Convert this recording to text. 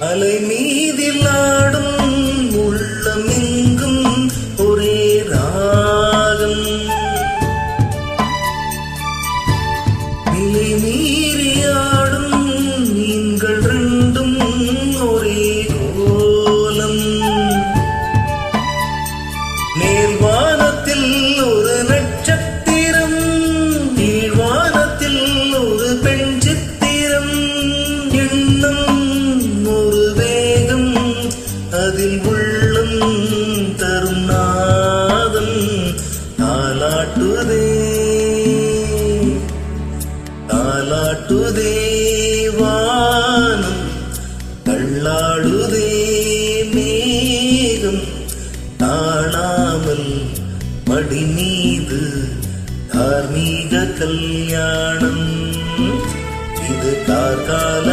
அலை மீதில் ஆடும் உள்ளமெங்கும் ஒரே ராகம். நிலை மீறியாடும் மீன்கள் ரெண்டும் ஒரே கோலம். மேல்வானத்தில் ஒரு நட்சத்திரம், கீழ்வானத்தில் ஒரு பெண் சித்திரம். எண்ணம் ஒரு வேகம், அதில் உள்ளம் தரும் நாதம். தாலாட்டுதே தாலாட்டுதே வானம், தள்ளாடுதே மேகம். தாழாமல் மடி மீது தார்மீக கல்யாணம். இது கார்கால